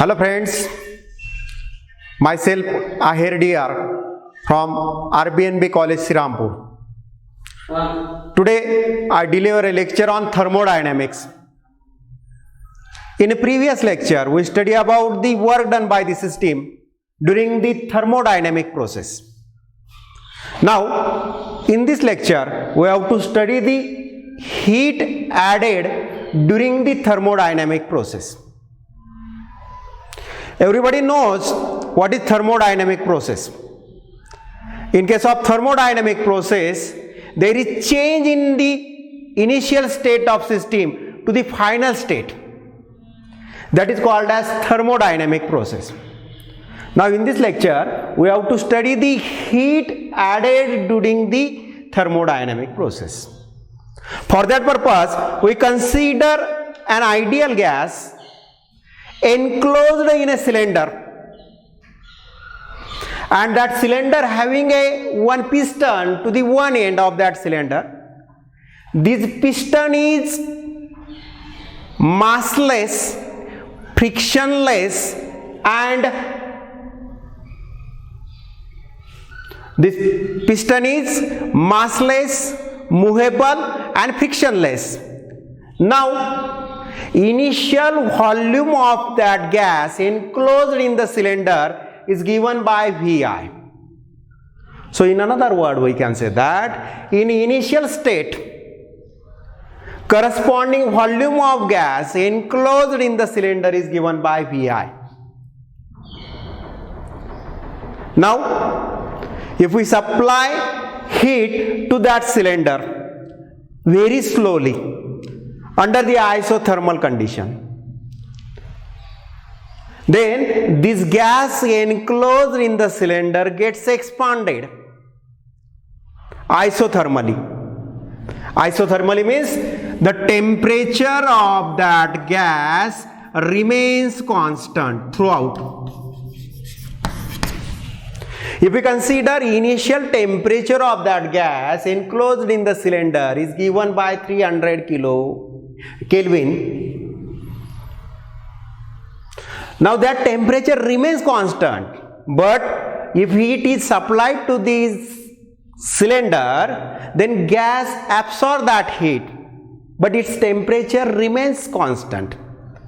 Hello friends, myself Ahir DR from RBNB College Sirampur. Today I deliver a lecture on thermodynamics. In a previous lecture we studied about the work done by the system during the thermodynamic process. Now in this lecture we have to study the heat added during the thermodynamic process. Everybody knows what is thermodynamic process. In case of thermodynamic process, there is change in the initial state of system to the final state. That is called as thermodynamic process. Now in this lecture, we have to study the heat added during the thermodynamic process. For that purpose, we consider an ideal gas enclosed in a cylinder, and that cylinder having a one piston to the one end of that cylinder. This piston is massless, frictionless, and movable and frictionless. Now initial volume of that gas enclosed in the cylinder is given by Vi. So in another word we can say that in initial state corresponding volume of gas enclosed in the cylinder is given by Vi. Now if we supply heat to that cylinder very slowly under the isothermal condition, then this gas enclosed in the cylinder gets expanded isothermally. Isothermally means the temperature of that gas remains constant throughout. If we consider initial temperature of that gas enclosed in the cylinder is given by 300 Kelvin. Now that temperature remains constant, but if heat is supplied to this cylinder, then gas absorbs that heat, but its temperature remains constant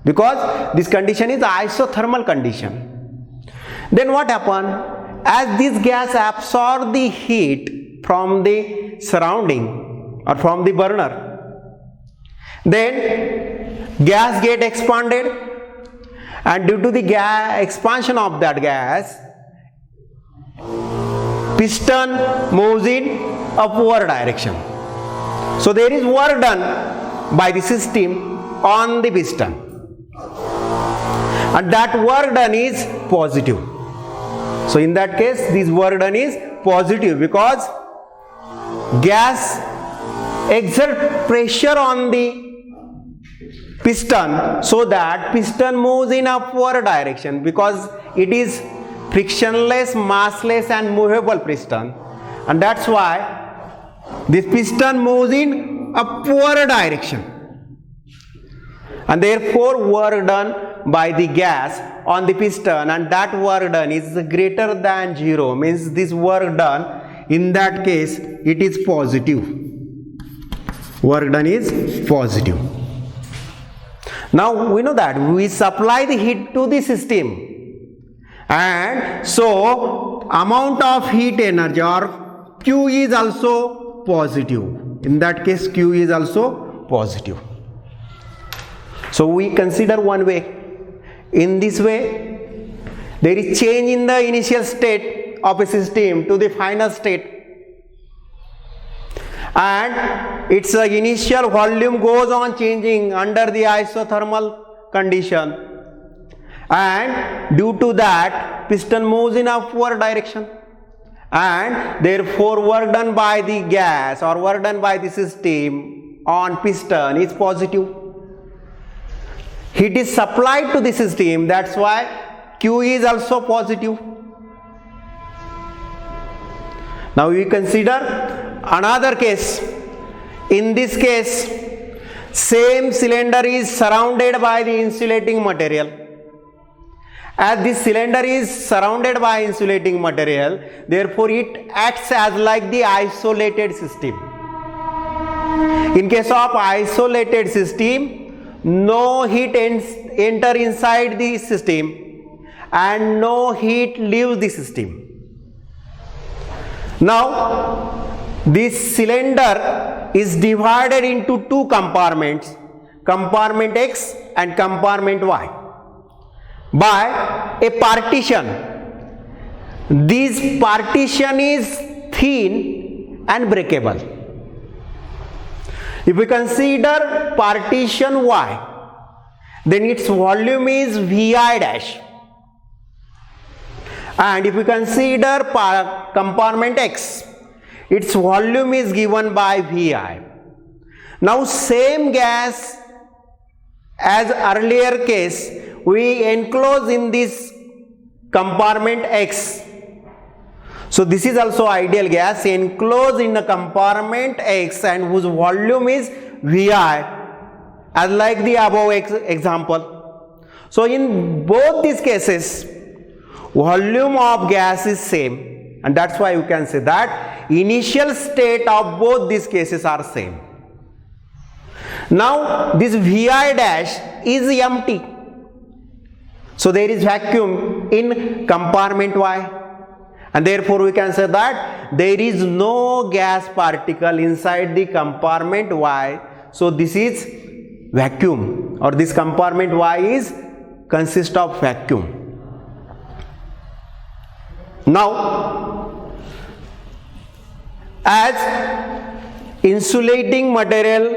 because this condition is isothermal condition. Then what happens? As this gas absorbs the heat from the surrounding or from the burner, then gas get expanded, and due to the expansion of that gas, piston moves in upward direction. So there is work done by the system on the piston, and that work done is positive. So in that case this work done is positive because gas exerts pressure on the piston so that piston moves in upward direction because it is frictionless, massless and movable piston, and that's why this piston moves in upward direction, and therefore work done by the gas on the piston, and that work done is greater than 0, means this work done in that case it is positive. Work done is positive. Now we know that we supply the heat to the system, and so amount of heat energy or Q is also positive. In that case Q is also positive. So we consider one way. In this way there is change in the initial state of a system to the final state, and its initial volume goes on changing under the isothermal condition, and due to that piston moves in upward direction, and therefore work done by the gas or work done by the system on piston is positive. Heat is supplied to the system, that's why Q is also positive. Now we consider another case. In this case, same cylinder is surrounded by the insulating material, As this cylinder is surrounded by insulating material, therefore it acts as like the isolated system. In case of isolated system, no heat enter inside the system and no heat leaves the system. Now, this cylinder is divided into two compartments, compartment X and compartment Y, by a partition. This partition is thin and breakable. If we consider partition Y, then its volume is Vi dash. And if we consider compartment X, its volume is given by Vi. Now same gas as earlier case, we enclose in this compartment X. So this is also ideal gas enclosed in a compartment X and whose volume is Vi, as like the above example. So in both these cases, volume of gas is same, and that's why you can say that initial state of both these cases are same. Now this Vi dash is empty, so there is vacuum in compartment Y, and therefore we can say that there is no gas particle inside the compartment Y. So this is vacuum, or this compartment Y is consists of vacuum. Now, as insulating material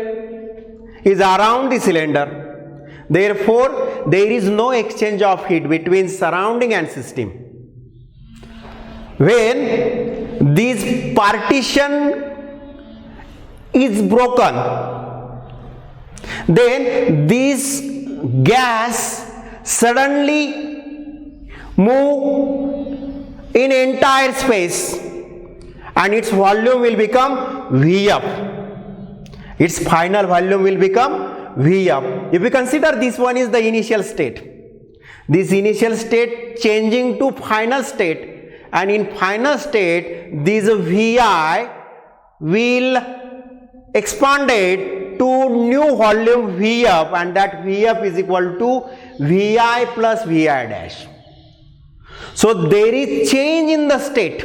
is around the cylinder, therefore there is no exchange of heat between surrounding and system. When this partition is broken, then this gas suddenly move in entire space and its volume will become Vf. Its final volume will become Vf. If we consider this one is the initial state, this initial state changing to final state, and in final state this Vi will expanded to new volume Vf, and that Vf is equal to Vi plus Vi dash. So there is change in the state,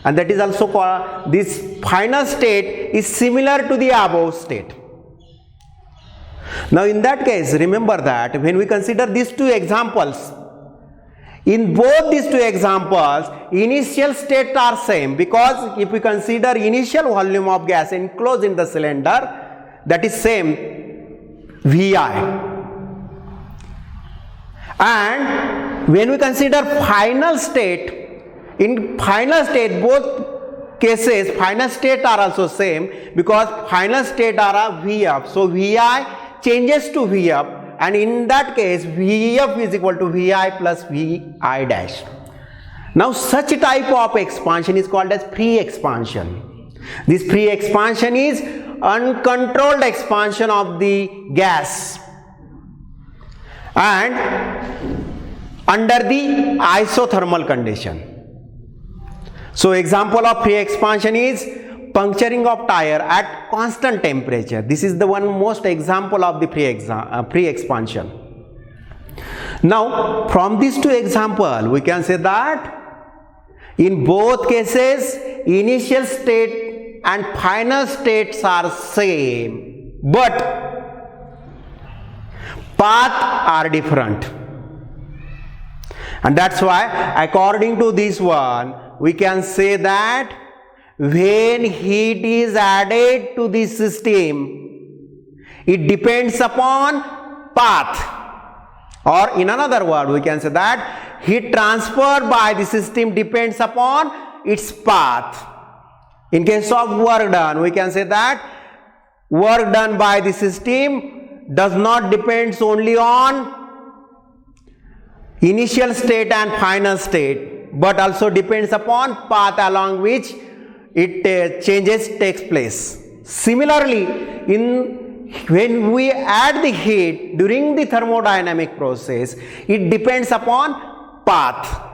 and that is also called, this final state is similar to the above state. Now in that case, remember that when we consider these two examples, in both these two examples initial states are same, because if we consider initial volume of gas enclosed in the cylinder, that is same Vi. And when we consider final state, in final state both cases final state are also same, because final state are Vf. So Vi changes to Vf, and in that case Vf is equal to Vi plus Vi dash. Now such type of expansion is called as free expansion. This free expansion is uncontrolled expansion of the gas and under the isothermal condition. So example of free expansion is puncturing of tire at constant temperature. This is the one most example of the free expansion. Now from these two examples we can say that in both cases initial state and final states are same, but paths are different. And that's why according to this one we can say that when heat is added to the system, it depends upon path, or in another word we can say that heat transfer by the system depends upon its path. In case of work done, we can say that work done by the system does not depends only on initial state and final state, but also depends upon path along which it changes takes place. Similarly, in when we add the heat during the thermodynamic process, it depends upon path.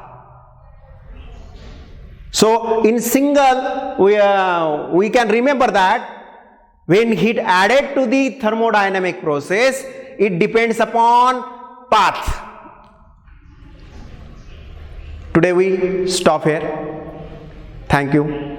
So in single, we can remember that when heat added to the thermodynamic process, it depends upon path. Today we stop here. Thank you.